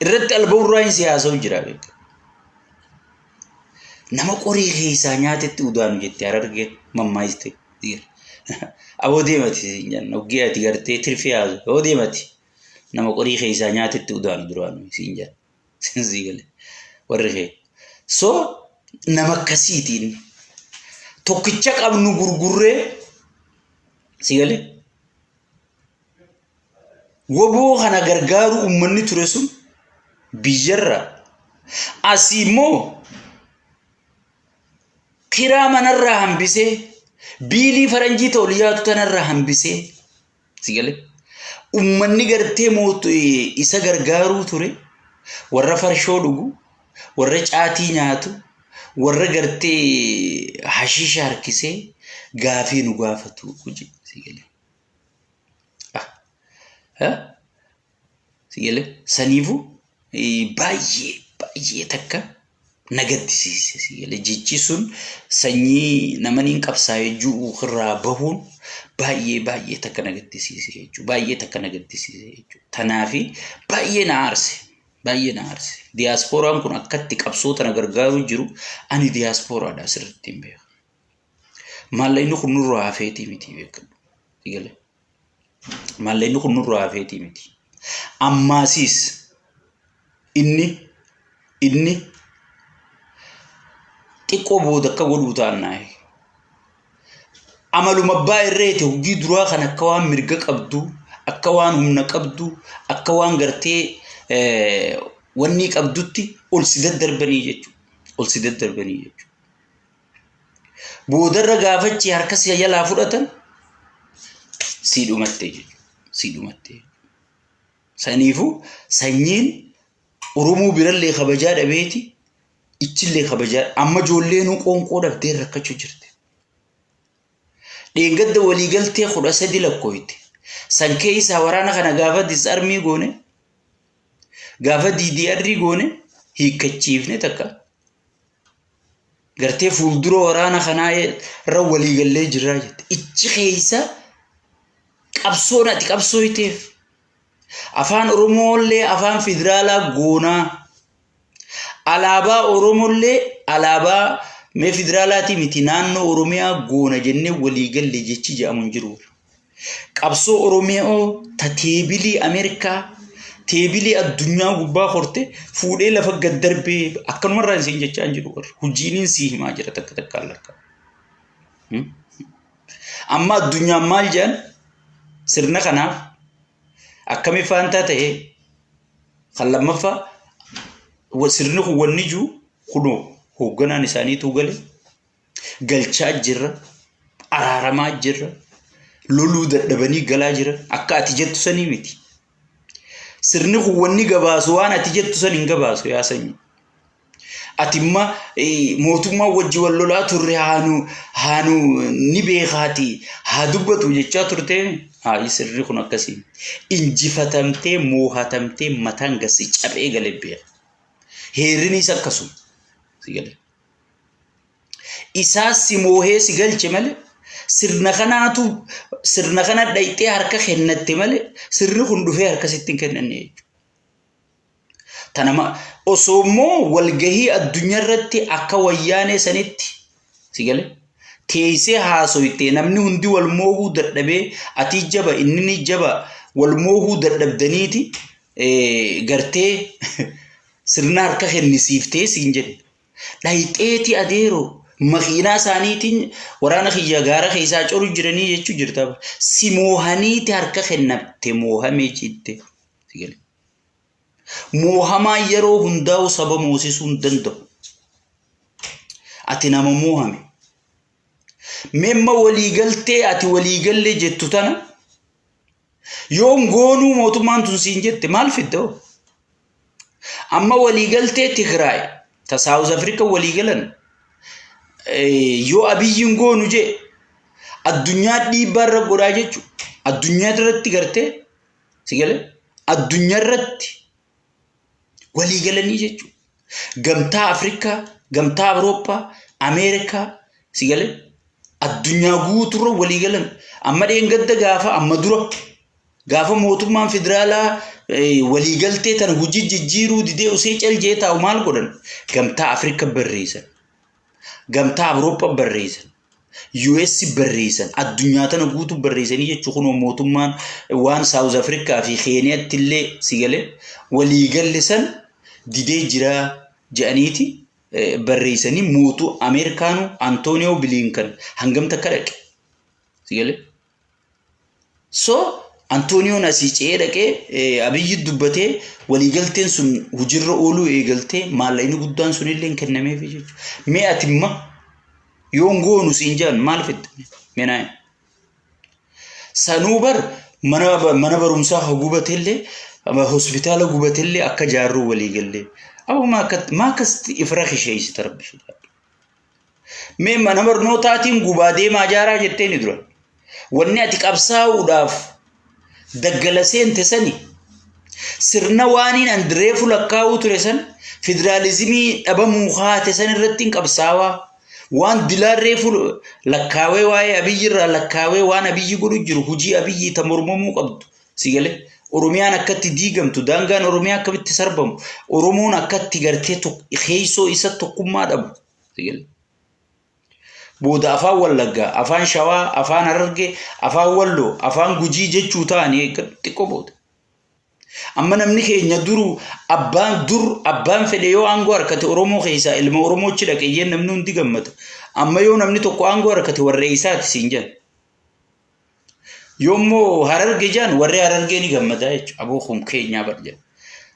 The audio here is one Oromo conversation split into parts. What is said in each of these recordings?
irratti albaurraan siyaasa jira beeku nama qorii keessa nyaatetti udaanu jetti ararge mammaayiste abodeemati janna ogeeti gartee tirfiyaas abodeemati nama qorii keessa nyaatetti udaanu duraanu sinjan sinzigale warre so nama kasiitiin tokkicha qabnu gurgurree sigale woboo kana gargaaru ummanni ture sun biyyarra asimo kiraa manarra hambisee biilii faranjii toliyaatu tanarra hambisee sigale ummanni gartee mootu isa gargaaru ture warra farshoo dhugu warra caatii nyaatu warra gartee hashisha harkisee gaafii nu gaafatu kuji sigale sigale saniifu baay'ee takka nagadisiise sigale jechi sun sanyii namaniin qabsaa'ee jiru irraa bahuun baay'ee takka nagadisiise jechuudha baay'ee takka nagadisiise jechuudha tanaafi baay'ee na aarse diasporaan kun akkatti qabsoota na gargaaru jiru ani diasporaadha asirratti hin beeku mallayni kun nurraa hafeetii miti beekadhu sigale mallayni kun nurraa hafeetii miti ammaasiis inni xiqqoo booda akka godhuu taannaaye amaluma baay'eereete hojii duraa kan akka waan mirga qabdu akka waan humna qabdu akka waan gartee wanni qabdutti ol si daddarbanii jechuudha boodarra gaafachi harka si jalaa fudhatan si dhumatte saniifu sanyiin Oromoo birallee kabajaa dhabeeti ichillee kabajaa amma ijoolleen qoonqoo dhabdee rakkachuu jirti dheengadda waliigaltee 13 lakkooyte san keessa waraana kana gaafa disarmii goone gaafa DDR goone hiikkachiifne takka gartee fuuldura waraana kanaa irra waliigallee jirraa jette ichi keessa qabsoonati qabsooyteef afaan Oromoolee afaan federaalaa goonaa alaabaa Oromoolee alaabaa mee federaalaati miti naannoo Oromiyaa goona jennee waliigalle jechi jedhamu jiru qabsoo Oromoo tateebilii Ameerikaa teebilii addunyaa gubbaa horte fuudhee lafa gaddarbee akkanumarraa isin jechaa jiru hojiiniin si himaa jira takka lakka amma addunyaa maal jedhan sirna kanaaf akkami faantaa ta'e kan lammaffaa sirni kun wanni jiru kunoo hoogganaan isaaniitu gale galchaa jirra araaramaa jirra loluu dadhabanii galaa jira akka ati jettu sanii miti sirni kun wanni gabaasu waan ati jettu san hin gabaasu yaa sanyi atimma mootummaa wajji wal lolaa turre haanu ni beekaati haa dubbatu jechaa turte sirri kun akkasii injifatamtee moohatamtee mataan gasi cabee galee beeka heerinis akkasuma sigale isaas si moohee si galche malee sirna kana dhayxee harka kennatte malee sirri kun dhufee harka sitti hin kennanne tanama osoomoo walgahii addunyaa irratti akka wayyaanee sanitti sigale teessee haasoyte namni hundi wal moohuu dadhabee ati jaba inni jaba wal moohuu dadhabdaniiti gartee sirna harka kennisiiftee siin jedhe dhayxeeti adeero makiinaa isaaniitiin waraana kiyya gaara keessaa coru jiranii jechuu jirta si moohaniiti harka kennatte moohamee jitte sigale moohamaa yeroo hundaa'u saba moosisuu hin danda'u ati nama moohame memma waliigaltee ati waliigallee jettu tana yoon goonuu mootummaan tun siin jette maal fiddoo amma waliigaltee Tigraay ta South Africa waliigalan yoo abiyyin goonu je addunyaa dhiibbarra godhaa jechu addunyaa irratti gartee sigale addunyaa irratti waliigalanii jechu gamtaa Afrikaa gamtaa Awurooppaa Ameerikaa sigale addunyaa guuturra waliigalan amma dheengadda gaafa amma dura gaafa mootummaan federaalaa waliigaltee tan hojii jijjiiruu didee usee calje taa'u maal godhan gamtaa Afrika barreessan gamtaa Awurooppaa barreessan US barreessan addunyaa tana guutuu barreessanii jechuun kunoo mootummaan waan South Africa fi Keeniyaatti illee sigale waliigallisan didee jira jedhaniiti barreessanii mootu Ameerikaanu Antonio Blinken hangam takka dhaqe sigale so Antonio nasiicee dhaqee Abiyyi dubbatee waliigalteen sun hujirra ooluu eegaltee maallaqni guddaan sun illee kennameef jechuudha mee atimma yoon goonu siinjaan maal fedde menaa sanuubar mana barumsaa gubateellee hospitaala gubateellee akka jaarruu waliigallee abu maakasti ifrax isheeysi tarbishu mee mana barnootaatiin gubaa deemaa jaaraa jetteeni dura wanni ati qabsaa'uudhaaf daggala seente sani sirna waaniin andireefu lakkaa'uu ture san federaalizimii dhabamuu haate san irratti hin qabsaawaa waan dilaarreefu lakkaawee waa'ee Abiyyi irraa lakkaawee waan Abiyyi godhu jiru hujii Abiyyi ta mormamuu qabdu sigale Oromiyaan akkatti diigamtu daangaan Oromiyaa akkamitti sarbamu Oromoon akkatti gartee keeysoo isa tokkummaa dhabu sigale booda afaan Wallaggaa afaan Shawaa afaan Harargee afaan Walloo afaan Gujii jechuu ta'anii xiqqoo booda amma namni keenya duru abbaan fedhe yoo aangoo harkate Oromoo keessaa ilma Oromoochi dhaqeeyyen namni hundi gammata amma yoo namni tokko aangoo harkate warree isaati siinjan yoommoo Harargee jaan warree Harargee ni gammadaa jechuudha aboo kun keenyaa barja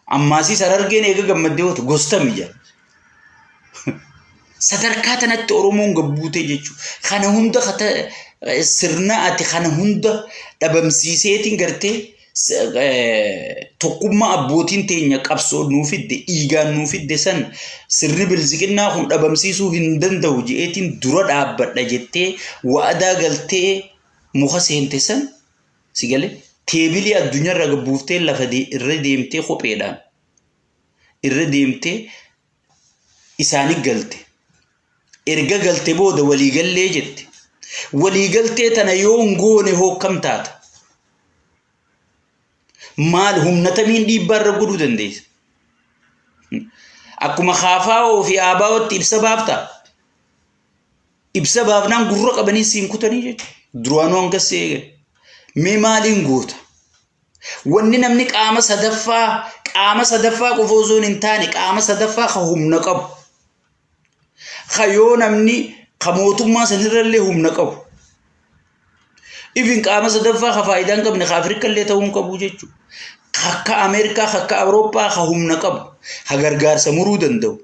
ammaasis Harargeen eega gammadee hootu gostami jaan sadarkaa tanatti Oromoon gabbuutee jechuudha kana hunda sirna ati kana hunda dhabamsiiseetiin gartee tokkummaa abbootiin teenya qabsoo nuufidde dhiigaan nuufidde san sirri bilisiqinnaa kun dhabamsiisuu hin danda'u je'eetiin dura dhaabbadha jettee waadaa galtee muka seente san sigale teebilii addunyaarra gabbuuftee lafa irra deemtee kopheedhaan irra deemtee isaanii galte erga galte booda waliigallee jette waliigaltee tana yoo ngoone hokkam taata maal humnatamiin dhiibbaarra godhuu dandeessa akkuma Kaafaa'oo fi Abaa'ootti ibsa baafta ibsa baafnaan gurra qabanii siin kutanii jechuudha duraanuu hangas eegan mee maaliin goota wanni namni qaama sadaffaa qofa osoo hin taane qaama sadaffaa ka humna qabu ka yoo namni ka mootummaa sanirrallee humna qabu Even qaama sadaffaa ka faayidaan qabne ka Afrikallee ta'uu hin qabu jechuudha akka Ameerikaa akka Awurooppaa ka humna qabu ka gargaarsa muruu danda'u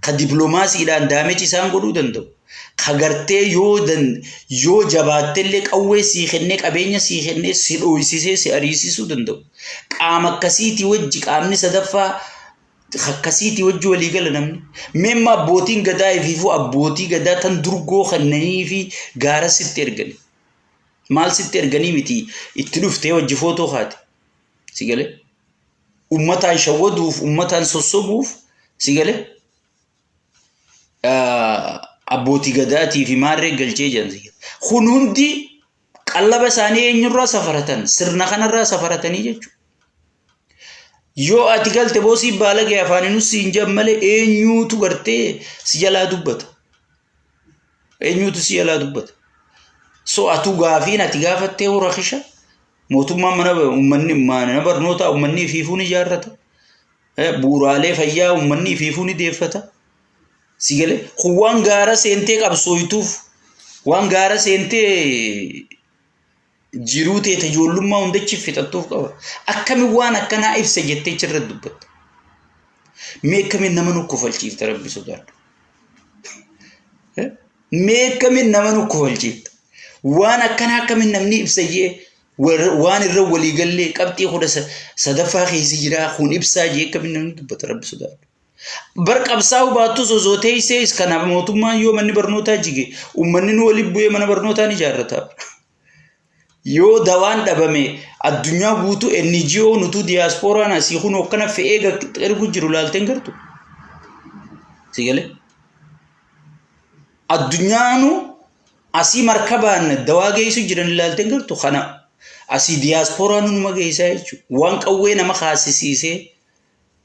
ka dippiloomaasiidhaan daameji isaan godhuu danda'u ka gartee yoo jabaattellee qawwee sii kennee qabeenya sii kennee si dhooysisee si ariisisuu danda'u qaama akkasiitii wajji qaamni sadaffaa akkasiitii wajji walii gala namni memma abbootiin gadaa ifiifuu abbootii gadaa tan durgoo kannanii fi gaara sitti ergani maal sitti erganii miti itti dhuftee wajji footoo haati sigale ummataan shawwaduuf ummataan sossobuuf sigale abbootii gadaatii fi maarree galchee jiran kun hundi qallaba isaanii eenyurraa safaratan sirna kanarraa safaratanii jechuudha yoo ati galte boosii baalagee afaaninus siin jammale eenyuutu gartee si jalaa dubbata so atu gaafiin ati gaafattee hora kisha mootummaan mana barnoota ummanni fiifuun ijaarrata buuraalee fayyaa ummanni fiifuun deeffata sigale waan gaara seentee qabsooytuuf waan gaara seentee jiruu teeta ijoollummaa hundachi fixattuuf qaba akkami waan akkanaa ibsa jettee irra dubbatta mee akkamiin nama nu kofalchiifta rabbi sodaadhu mee akkamiin nama nu kofalchiifta waan akkanaa akkamiin namni ibsayee waan irra walii gallee qabxii kudha sadaffaa keessa jira kun ibsaa jee akkamiin namni dubbata rabbi sodaadhu barqabsaa'u baattu sosootee isees kana mootummaan yoo manni barnootaa jige ummanni nu waliin bu'ee mana barnootaa ni ijaarrata yoo dawaan dhabame addunyaa guutuu NGO nutu diasporaan asii kun akkana fe'ee ergu jiru laalteen gartu sigale addunyaanu asii markabaan dawaa geessu jiran laalteen gartu kana asii diyaaspooraan numa geessaa jechuudha. Waan qawwee nama kaasisiisee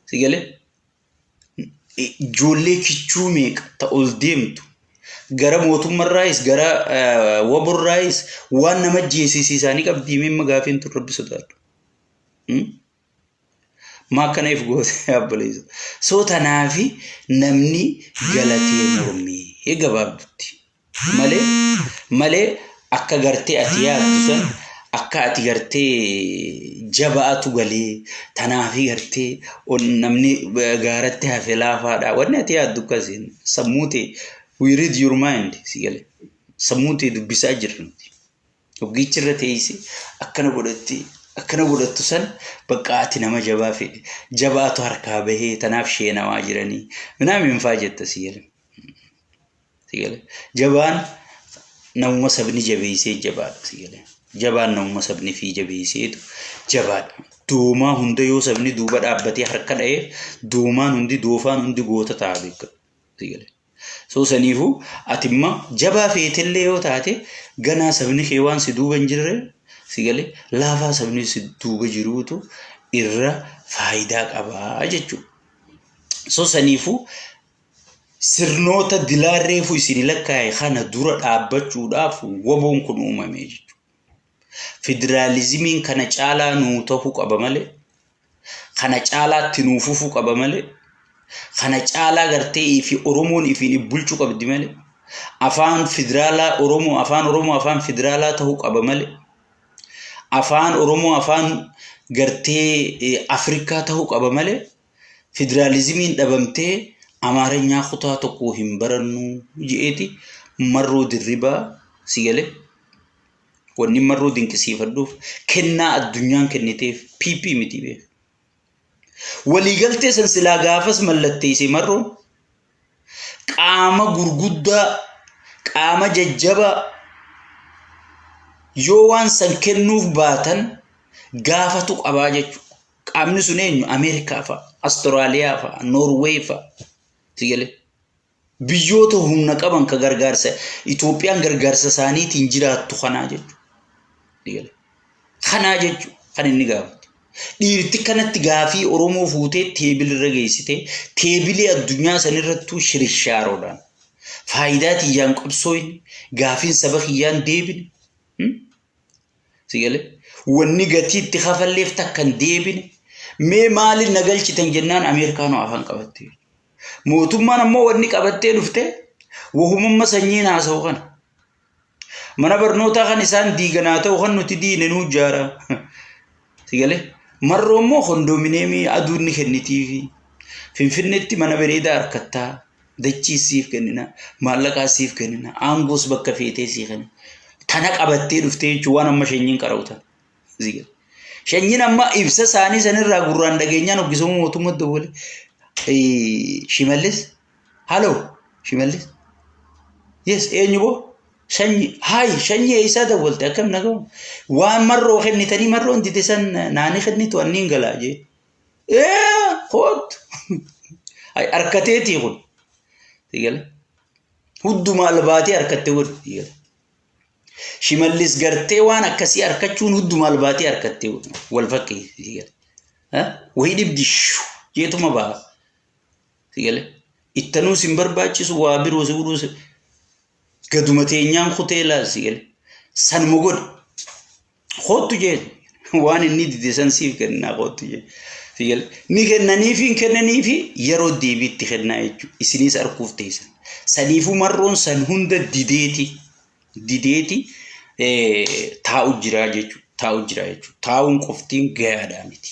si galee ijoollee kichuu meeqa ta'ol deemtu gara mootummaarraayis gara waburraayis waan nama jeesisiisaanii qabdii mimma gaafiin turre bisotaadha. Maa kanaaf goote abboleessa. Soo tanaafi namni galatee mormii gabaabdutti malee akka gartee ati yaaddu san akka ati gartee jabaatu galee tanaafi gartee namni gaaratti hafe laafaadha wanni ati yaaddu akkasiin sammuutee we read your mind si galee sammuutee dubbisaa jirti ogichirra teeyse akkana godhattu san bakka ati nama jabaa fedhe jabaatu harkaa bahee tanaaf sheenawaa jiranii minaamin hinfaa jetta si galee jabaan namuma sabni jabeessee jabaadha si galee jabaan namuma sabni fi jabeesseetu jabaadha duumaa hunda yoo sabni duuba dhaabbatee harka dha'ee duumaan hundi doofaan hundi goota ta'a beeka si galee soo saniifu atimma jabaa feetellee yoo taate ganaa sabni kee waan si duuba hin jirre si galee laafaa sabni si duuba jiruutu irra faayidaa qabaa jechuudha. Soo saniifu sirnoota dilaarreefu isin lakkaa'e kana dura dhaabbachuudhaaf waboon kun uumame jechuudha. Federaalizimiin kana caalaa nuu ta'uu qaba malee kana caalaatti nuu fufuu qaba malee kana caalaa gartee fi Oromoon ifiin bulchuu qabdi malee afaan federaalaa Oromoo afaan federaalaa ta'uu qaba malee afaan Oromoo afaan gartee Afrikaa ta'uu qaba malee federalizimiin dhabamtee Amaaranya kutaa tokko hin barannu jeeti marroo dirribaa si galee wanni marroo dinqisiifadhuuf kennaa addunyaan kenniteef PP miti beek waliigaltee san silaa gaafas mallatteessee marroo qaama gurguddaa qaama jajjabaa yoo waan san kennuuf baatan gaafatu qabaa jechuudha. Qaamni sun eenyu Ameerikaa fa'a, Austraaliyaa fa'a, Norway fa'a. Si galee biyyoota humna qaban ka gargaarsa Itoophiyaan gargaarsa isaaniitiin jiraattu kanaa jechuudha. Si galee kanaa jechuudha kan inni gaafatu. Dhiirti kanatti gaafii Oromoo fuutee teebilirra geessitee teebilee addunyaa sanirrattuu shirishaaroodhaan faayidaa tiyyaan qabsooyin gaafiin saba kiyyaan deebine. Si galee wanni gatii itti kafalleef takkan deebine mee maaliin nagalchitan jennaan Ameerikaanoo afaan qabattee mootummaan ammoo wanni qabattee dhufte wahumumma sanyiin haasa'u kana mana barnootaa kan isaan diiganaa ta'u kan nuti diine nuu jaara si galee marroo immoo kondominiyeemii aduunni kennitiifi Finfinneetti mana bareedaa harkattaa dachiisiif kennina maallaqaasiif kennina aangoos bakka feetee sii kenna tana qabattee dhuftee jechuun waan amma shanyiin qara'utan si galee shanyiin amma ibsa isaanii sanirraa gurraan dhageenyaan hoggisummaa mootummaa dawwale Shimallis hello Shimallis yes eenyu shanyi eessaa dawwalte akkam nagamu waan marroo kennitanii marroon dide san naani kennitu anniin galaa jee hoot harkateetii kun si galee hudduma albaatii harkattee godhu si galee Shimallis gartee waan akkasii harkachuun hudduma albaatii harkattee wal fakkeessi si galee wayii dhibdi jeetuma ba'a. Si galee ittanuu sin barbaachisu waa biroo si guduu gaduma teenyaan kuteelaa si galee san mogodha hoottu jee waan inni dide san siif kennaa hoottu jee si galee ni kennaniifi yeroo deebiitti kennaa jechuudha isinis arkuuf teessan saniifuu marroon san hunda dideeti taa'u jira jechuudha taa'uun qoftiin gayaadhaa miti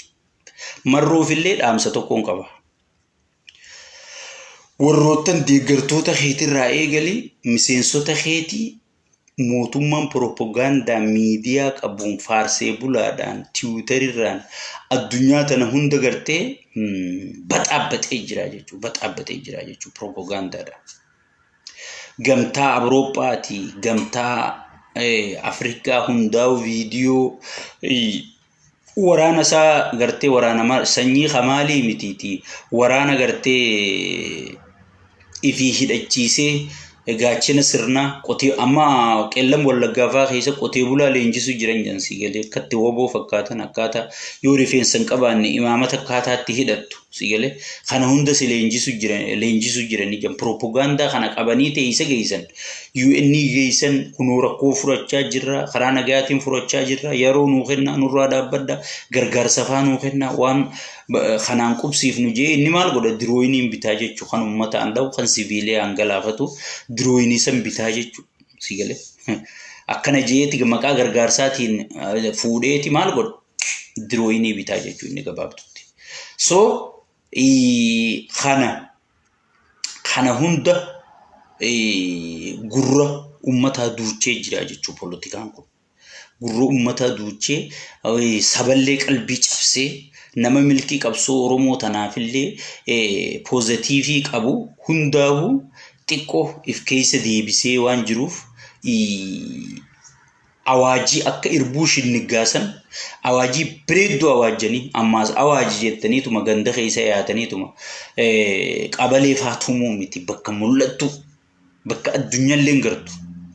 marroofillee dhaamsa tokkoon qaba. Warroottan deeggartoota keetirraa eegalee miseensota keetii mootummaan propagaandaa miidiyaa qabuun faarsee bulaadhaan tiwiitarirraan addunyaa tana hunda gartee baxaabbatee jira jechuudha propagaandaadhaan. Gamtaa Awurooppaatii gamtaa Afrikaa hundaa'u viidiyoo waraana isaa gartee waraana sanyii kamaalii mitiiti waraana gartee ifii hidhachiisee gaachina sirnaa qotee amma qeellam wallaggaa fa'aa keessa qotee bulaa leenjisuu jiran jansi galee katti woboo fakkaatan akkaataa yoo rifeensa hin qabaanne imaamata akkaataatti hidhattu si galee kana hunda si leenjisuu jiranii jan propaganda kana qabanii teessa geessan UN geessan kunoo rakkoo furachaa jirra karaa nagaatiin furachaa jirra yeroo nuu kenna nurraa dhaabbadda gargaarsa fa'aa nuu kenna waan kanaan qubsiif nu jee inni maal godha dirooyiniin bitaa jechuu kan uummata anda'u kan siviilee hangalaafatu dirooyinii san bitaa jechuu si galee akkana jeeti maqaa gargaarsaatiin fuudheeti maal godha dirooyinii bitaa jechuu inni gabaabtutti so kana hunda gurra ummataa duuchee jira jechuu politikaan kun gurra ummataa duuchee saballee qalbii cabsee nama milkii qabsoo Oromoo tanaafillee pozitiivii qabu hundaahu xiqqoo if keessa deebisee waan jiruuf awaajii akka irbuu shinnigaasan awaajii bireeddoo awaajanii ammaas awaajii jettaniituma ganda keessa yaataniituma qabalee faatumuu miti bakka mul'attu bakka addunyaallee gartu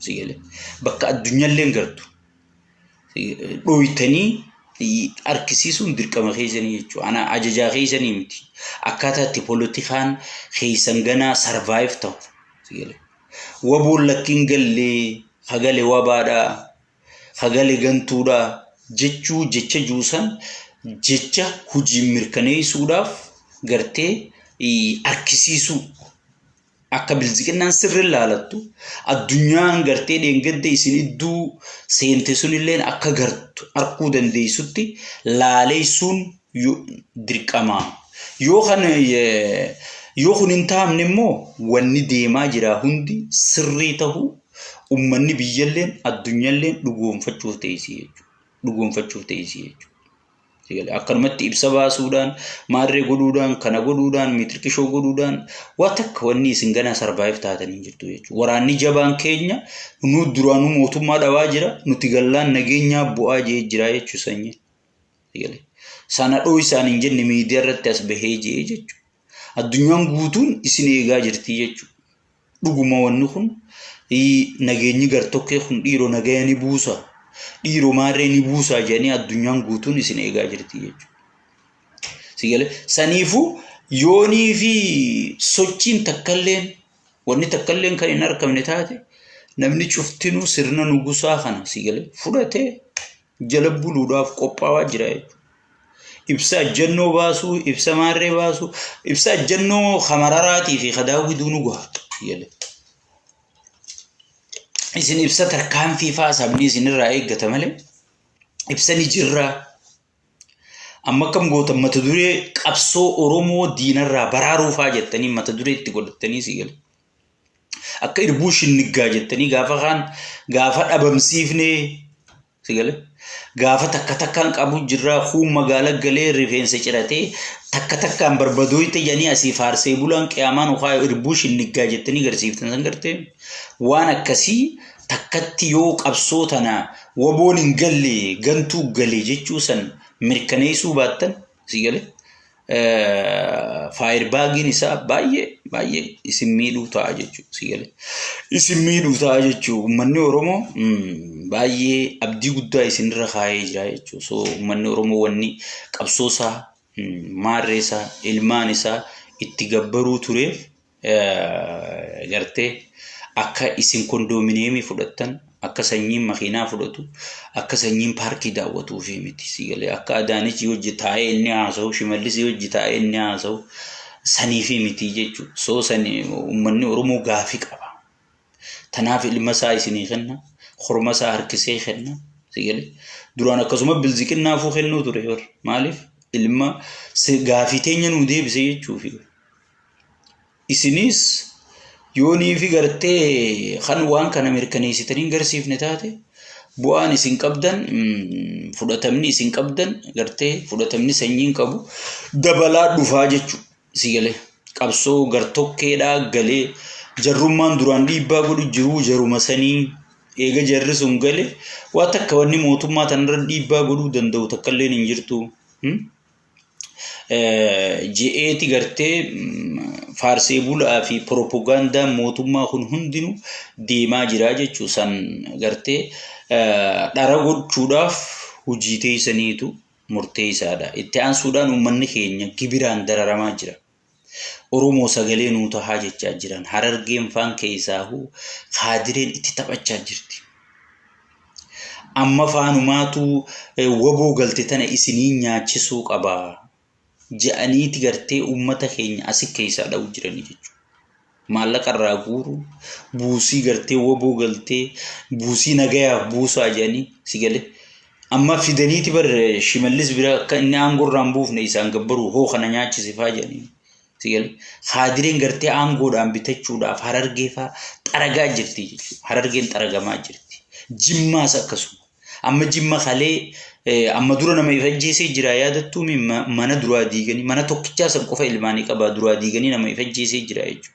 sigalee bakka addunyaallee gartu dhooytanii arkisiisuun dirqama keessanii jechuudha ana ajajaa keessanii miti akkaataatti politikaan keessan ganaa survive ta'u sigalee waboon lakkiin gallee hagalee wabaadhaa hagale gantuudha jechuu jecha juusan jecha hujii mirkaneessuudhaaf gartee arkisiisuu akka bilziqinnaan sirri laalattu addunyaan gartee dheengadde isin idduu seente sunilleen akka gartu arkuu dandeessutti laaleessuun dirqamaa yoo kun hin taamne immoo wanni deemaa jira hundi sirrii ta'uu ummanni biyyalleen addunyaalleen dhugoonfachuuf ta'isi jechuudha. Sigalee akkanumatti ibsa baasuudhaan maarree godhuudhaan kana godhuudhaan miitirkishoo godhuudhaan waan takka wanni isin ganaa survive taatanii jirtu jechuudha. Waraanni jabaan keenya nu duraanuu mootummaa dhawaa jira nuti gallaan nageenyaa bu'aa jee jira jechuudha sanyii. Sigalee sana dhoo isaan hin jenne miidiyaa irratti as bahee jee jechuudha. Addunyaan guutuun isin eegaa jirti jechuudha. Dhuguma wanni kun nageenyi gartokkee kun dhiiroo nagaya ni buusa dhiiroo maarree ni buusa jedhanii addunyaan guutuun isin eegaa jirti jechuudha. Sigalee saniifuu yoonii fi sochiin takkalleen wanni takkalleen kan hin argamne taate namni cuftinuu sirna nugusaa kana sigalee fudhatee jala buluudhaaf qophaa'aa jira jechuudha. Ibsa ajjannoo baasuu ibsa maarree baasuu ibsa ajjannoo hamararaatii fi kadaawwiduu nu gaha sigalee. Isin ibsa tarkaanfii fa'aa sabni isinirraa eeggata malee ibsani jirraa amma kam goota mata duree qabsoo Oromoo diinarraa baraaruu fa'aa jettanii mata duree itti godhattanii sigalee akka irbuu shinniggaa jettanii gaafa dhabamsiifnee sigalee gaafa takkaan qabu jirraa kuun magaala galee rifeensa ciratee takkaan barbadoo itti janii asii faarsee bulaan qiyaamaan ukaa irbuu shinniggaa jettanii garsiiftan san gartee waan akkasii takkatti yoo qabsoo tana waboon hin galle gantuu galee jechuu san mirkaneessuu baattan sigalee faayirbaagiin isaa baay'ee isin miidhuu ta'a jechuudha sigalee isin miidhuu ta'a jechuudha uummanni Oromoo baay'ee abdii guddaa isinirra kaayee jira jechuudha so uummanni Oromoo wanni qabsoosaa maarreesaa ilmaan isaa itti gabbaruu tureef gartee akka isin kondominiyeemii fudhattan akka sanyiin makiinaa fudhatu akka sanyiin paarkii daawwatuu fi miti sigalee akka Adaanichi hojii taa'ee inni haasa'u Shimallis hojii taa'ee inni haasa'u sanii fi miti jechuudha soo sanii uummanni Oromoo gaafii qaba tanaaf ilma isaa isinii kenna horma isaa harkisee kenna sigalee duraan akkasuma bilziqinnaafuu kennuu ture yor maaliif ilma gaafii teenya nuu deebisee jechuufi isinis yoonii fi gartee kan waan kana mirkaneessitanii garsiifne taate bu'aan isin qabdan fudhatamni isin qabdan gartee fudhatamni sanyiin qabu dabalaa dhufaa jechuudha sigalee qabsoo gartokkeedhaa galee jarrummaan duraan dhiibbaa godhu jiruu jaruma sanii eega jarri sun galee waan takka wanni mootummaa tanarra dhiibbaa godhuu danda'u takkalleen hin jirtu je'eeti gartee faarsee bulaa fi propaganda mootummaa kun hundinuu deemaa jira jechuu san gartee dhara godhuudhaaf hojii teessaniitu murteessaadha. Itti aansuudhaan uummanni keenya gibiraan dararamaa jira. Oromoo sagalee nuu tahaa jechaa jiran Harargeen faan keessaahu Haadireen itti taphachaa jirti. Amma faanumaatu waboo galte tana isinii nyaachisuu qabaa je'aniiti gartee uummata keenya asi keessaa dha'u jiranii jechuudha. Maallaqa irraa guuru buusii gartee waboo galtee buusii nagayaa buusaa jedhanii si galee amma fidaniiti bar Shimallis bira akka inni aangorraan buufne isaan gabbaru hoo kana nyaachisifaa jedhanii si galee Haadireen gartee aangoodhaan bitachuudhaaf Harargee faa xaragaa jirti jechuudha. Harargeen xaragamaa jirti. Jimmaas akkasuma. Amma Jimma kalee amma dura nama ifajjeesee jira yaadattuu mana duraa diiganii mana tokkichaa san qofa ilmaanii qaba duraa diiganii nama ifajjeesee jira jechuudha.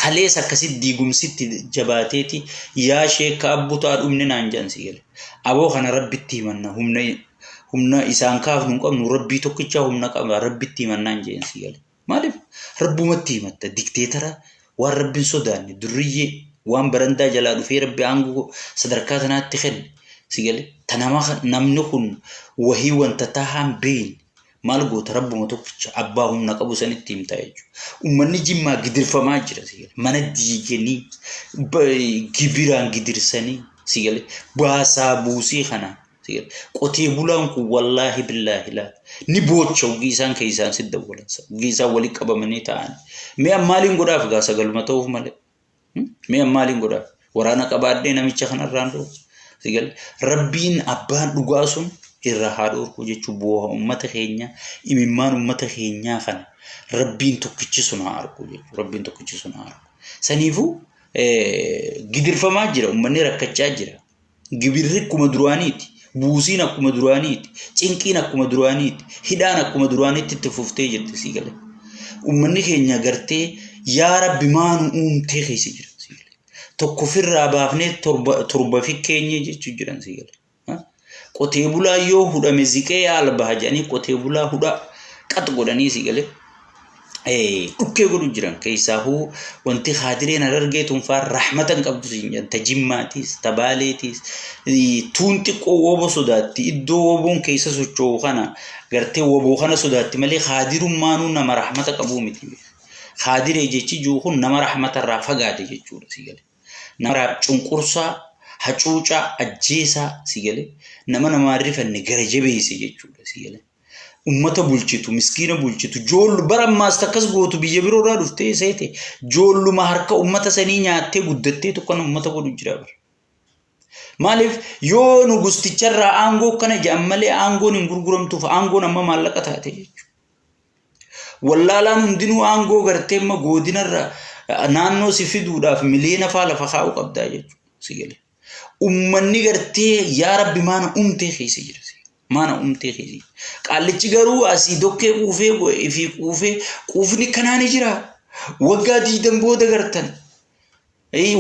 Kalees akkasitti diigumsitti jabaateeti yaa sheekka abbutaa dhumne naan jansi gale. Aboo kana rabbitti himanna humna isaan kaafnu hin qabnu rabbii tokkichaa humna qaba rabbitti himannaan jeensi gale. Maaliif rabbumatti himatta dikteetara waan rabbiin sodaanne durriyyee waan barandaa jalaa dhufee rabbi aangoo sadarkaa tanaatti kenne si gale. Tanama namni kun wahii wanta tahaan beeyin maal goota rabbuma tokkicha abbaa humna qabu sanitti himtaa jechuudha. Uummanni Jimmaa gidirfamaa jira si gale. Mana diiganii gibiraan gidirsanii si gale. Baasaa buusii kana si gale. Qotee bulaan kun wallaahi billaahi laa ni boocha ugii isaan keessaan sidda walansa ugii isaan walii qabamanii ta'an. Mee maaliin godhaaf gaa sagaluma ta'uuf malee. Mee maaliin godhaaf waraana qabaadhee namicha kanarraan dhoo. Sigal rabbiin abbaan dhugaa sun irra haadhoorku jechuun bu'aa uummata keenya imimmaan uummata keenyaa kana rabbiin tokkichi sun haa argu jechuudha. Rabbiin tokkichi sun haa argu. Saniifuu gidirfamaa jira uummanni rakkachaa jira. Gibirri akkuma duraaniiti. Buusiin akkuma duraaniiti. Cinqiin akkuma duraaniiti. Hidhaan akkuma duraaniitti itti fuftee jirti sigal. Uummanni keenya gartee yaa rabbi maanu uumtee keessa jira. Tokko firraa baafnee torba fi keenya jechuu jiran si gale. Qotee bulaa yoo hudhame ziqee albaa jedhanii qotee bulaa hudha qat godhanii si gale. Dhukkee godhu jiran keessaahuu wanti Haadireen Harargee tunfaa rahmatan qabdu siin jedhan Tajimmaatiis Tabaaleetiis tuun xiqqoo woboo sodaatti iddoo woboon keessa socho'u kana gartee woboo kana sodaatti malee Haadirummaanuu nama rahmata qabuu miti. Haadiree jechi jiru kun nama rahmatarraa fagaate jechuudha si gale. Nama cunqursaa hacuucaa ajjeesaa si gale nama namaa rifanne gara jabeesse jechuudha si gale. Ummata bulchitu miskiina bulchitu joollu barammaas takkas gootu biyya biroorraa dhuftee seete joolluma harka ummata sanii nyaattee guddattee tokkon ummata godhu jira bar. Maaliif yoo nu gusticharraa aangoo kana jedhan malee aangoon hin gurguramtuuf aangoon amma maallaqa taate jechuudha. Wallaalaan hundinuu aangoo gartee amma godinarraa naannoo si fiduudhaaf miliyoona faa lafa kaa'u qabdaa jechuudha si gale. Uummanni gartee yaa rabbi maana umtee keessa jira. Maana umtee keessa. Qaallichi garuu asii dokkee quufee fi quufni kanaan jira. Waggaa 20 booda gartan.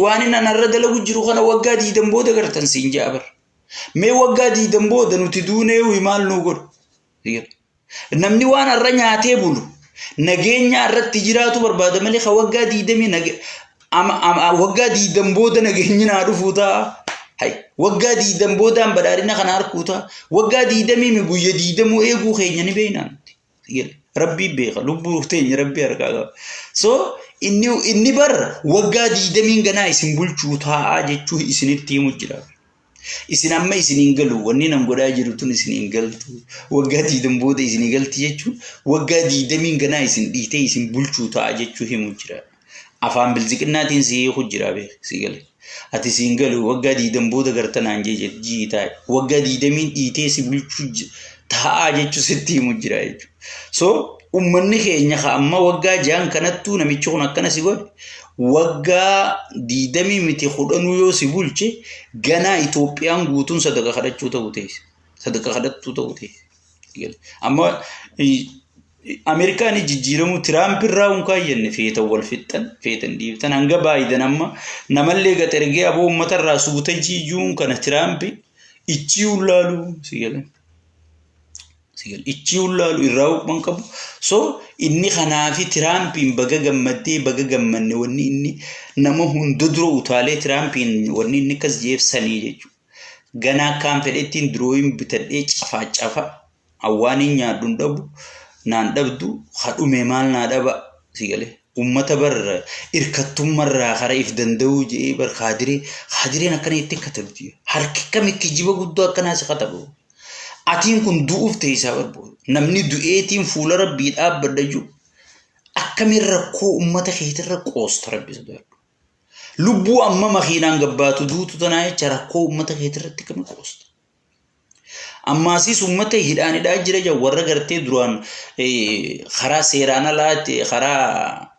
Waan inni anarra dalagu jiru kana waggaa 20 booda gartan siin jaabar. Mee waggaa 20 booda nuti duunee maal nu godhu. Namni waan arra nyaatee bulu. Nageenya irratti jiraatu barbaada malee waggaa 20 waggaa 20 booda nageenyi naa dhufuu ta'a. Hay waggaa 20 boodaan badhaadhina kana harkuu ta'a. Waggaa 20 guyya 20 eeguu keenya ni beeynaan. Rabbii beeka lubbuu teenya rabbii harkaa qaba. So inni bar waggaa 20 ganaa isin bulchuu ta'a jechuu isinitti himu jira. Isin amma isiniin galu wanni nan godhaa jiru tun isiniin galtu waggaa 20 booda isinii galti jechuun waggaa 20 ganaa isin dhiitee isin bulchuu ta'a jechuu himu jira. Afaan bilziqinnaatiin si hiiku jira beek si gale. Ati siin galu waggaa 20 booda gartanaan jee taa'e waggaa 20 dhiitee si bulchuu ta'a jechuu sitti himu jira jechuudha. So ummanni keenya amma waggaa 6 kanattuu namichi kun akkana si godhe waggaa 20 miti kudhanuu yoo si bulche ganaa Itoophiyaan guutuun sadaqa kadhachuu ta'u ta'e sadaqa kadhattuu ta'u ta'e. Amma Amerikaan jijjiiramu Tiraamp irraa unkaayyenne feetan wal fixxan feetan dhiibtan hanga Baayiden amma namallee gatergee aboo uummatarraa suuta jiijuun kana Tiraamp ichi ulaalu si galan. sigal ichi ullaalu irraa uqman qabu so inni kanaafi Tiraampiin baga gammanne wanni inni nama hunda dura utaalee Tiraampiin wanni inni kas jeefsanii jechuudha ganaa kan fedhettiin durooyin bitadhee cafa awwaaniin nyaadduun dhabu naan dhabdu hadhume maal naa dhaba sigale ummata barra irkattummarraa kara if danda'uu jee bar khaadireen akkana itti katabdi harki kamikki jiba guddoo akkana si katabu atiin kun du'uuf teessaa barbaadu namni du'eetiin fuula rabbii dhaabbadaju akkamiin rakkoo ummata keetirra qoosta rabbi sodaadhu lubbuu amma makiinaan gabbaatu duutu tanaa jecha rakkoo ummata keetirratti kami qoosta ammaasiis ummata hidhaanidhaa jira warra gartee duraan karaa seeraan alaatti karaa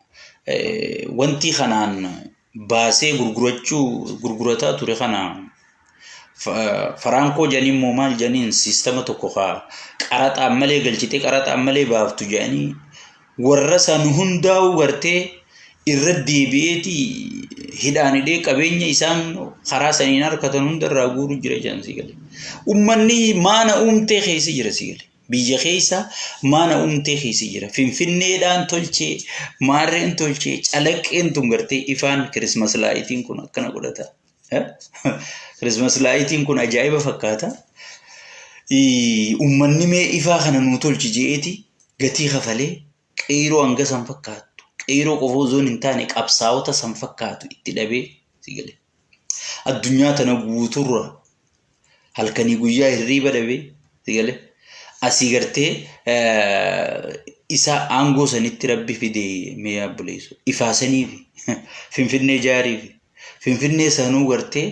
wanti kanaan baasee gurgurataa ture kanaan Farankoo janiin moo maal janiin siistama tokko qaraxa malee galchitee qaraxa malee baaftu janii warra san hundaa'u gartee irra deebi'eeti hidhaanidhee qabeenya isaan karaa saniin harkatan hundarraa guuru jira jansi gale ummanni maana uumtee keessa jira sigale biyya keessa maana uumtee keessa jira finfinneedhaan tolchee maarreen tolchee calaqqeen tun gartee ifaan Christmas laayitiin kun akkana godhata Christmas laayitiin kun ajaa'iba fakkaata ummanni mee ifaa kana nuu tolchi jeeti gatii kafalee qeeroo hanga san fakkaatu qeeroo qofoo zoon hin taane qabsaa'ota san fakkaatu itti dhabee sigale addunyaa tana guuturra halkanii guyyaa hirriiba dhabee sigale asii gartee isa aangoo sanitti rabbi fide mee abbuleessu ifaasaniif finfinnee jaariif finfinnee sanuu gartee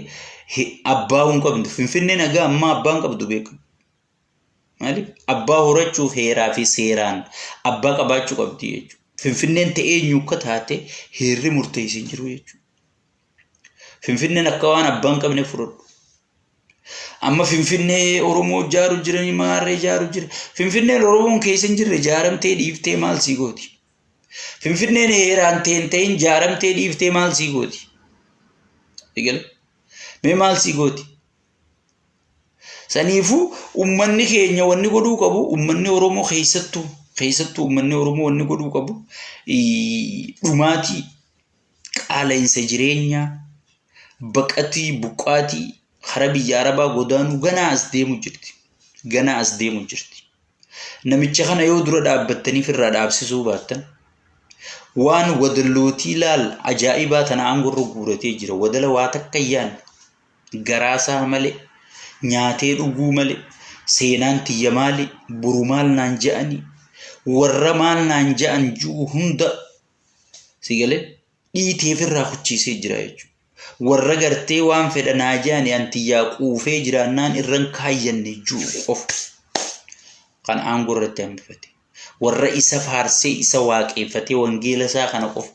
abbaa hun qabdu finfinnee nagaa amma abbaan qabdu beekamu maaliif abbaa horachuuf heeraa fi seeraan abbaa qabaachuu qabdi jechuudha finfinneen ta'ee nyuukka taate heerri murteessin jiru jechuudha finfinneen akka waan abbaan qabne fudhadhu amma finfinnee oromoo jaaru jirani maarree jaaru jira finfinneen oromoon keessa hin jirre jaaramtee dhiiftee maal sii gooti finfinneen heeraan ta'in jaaramtee dhiiftee maal sii gooti egal mee maal sii gooti saniifu ummanni keenya wanni godhuu qabu ummanni oromoo keessattuu ummanni oromoo wanni godhuu qabu dhumaatii qaala'insa jireenyaa baqatii buqqaatii hara biyya arabaa godaanuu ganaa as deemu jirti namicha kana yoo dura dhaabbattaniif irraa dhaabsisuu baattan waan wadallootii laal ajaa'ibaa tana aangorra guuratee jira wadala waa takka yaan garaasaa malee nyaatee dhuguu malee seenaan tiyya maali buru maal naan je'anii warra maal naan je'an juu hunda sigale dhiiteef irraa kuchiisee jira jechuudha warra gartee waan fedhanaa je'anii antiyyaa quufee jiraannaan irran kaayyanne juu of kan aangorratti hambifate warra isa faarsee isa waaqeeffatee wangeela isaa kana qof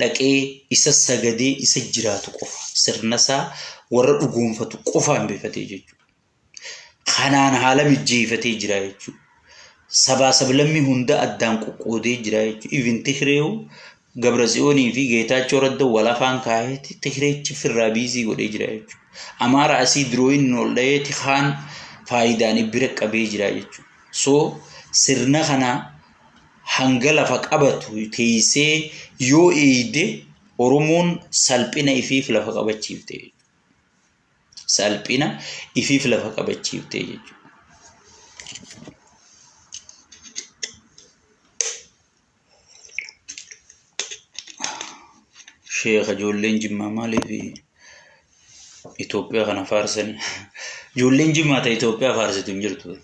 dhaqee isa sagadee isa jiraatu qofa sirna isaa warra dhugoonfatu qofa hambifatee jechuudha kanaan haala mijjeeffatee jira jechuudha sabaa sablammii hunda addaan qoqqoodee jira jechuudha even Tigreewu Gabratsiyoonii fi Geetaachoo Radda walafaan kaayeeti Tigreechi firraa biizii godhee jira jechuudha Amaara asii dirooyin ol dhayeeti kaan faayidaan bira qabee jira jechuudha so sirna kana hanga lafa qabatu teessee yoo eeyde Oromoon salphina ifiif lafa qabachiifte salphina ifiif lafa qabachiifte jechuudha Sheekh ijoolleen Jimmaa maaliif Itoophiyaa kana faarsanii ijoolleen Jimmaa ta Itoophiyaa faarsitu hin jirtu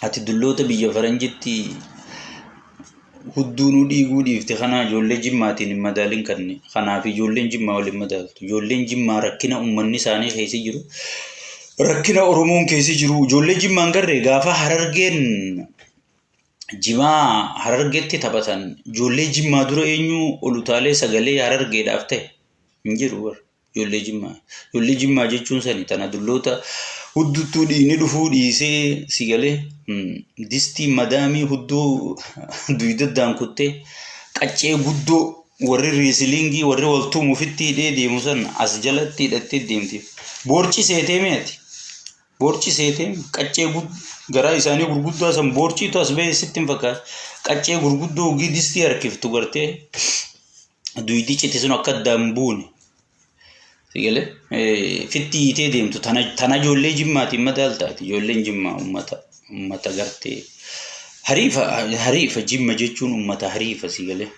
ati dulloota biyya faranjitti hudduunuu dhiiguu dhiifte kana ijoollee Jimmaatiin hin madaalin kanne kanaaf ijoolleen Jimmaa waliin madaaltu ijoolleen Jimmaa rakkina uummanni isaanii keessa jiru rakkina Oromoon keessa jiru ijoollee Jimmaan garree gaafa Harargeen Jimaa Harargeetti taphatan ijoollee Jimmaa dura eenyu olutaalee sagalee Harargeedhaaf ta'e hin jiru ijoollee Jimmaa jechuun sani tana dulloota hudduttuu dhiini dhufuu dhiisee sigalee distii madaamii hudduu duwidaddaan kuttee qaccee guddoo warri riisilingii warri waltuumuufitti hidhee deemu san as jalatti hidhattee deemti boorci seetee meeti Boorci seetee qaccee garaa isaanii gurguddoo san boorciitu as ba'e sitti hin fakkaatu. Qaccee gurguddoo ogii distii harkiftu gartee duyidii cite sun akka addaan buune. Sigalee fitti hiitee deemtu tana ijoollee jimmaatiin madaal taati. Ijoolleen jimmaa uummata gartee hariifa jimma jechuun uummata hariifa sigalee.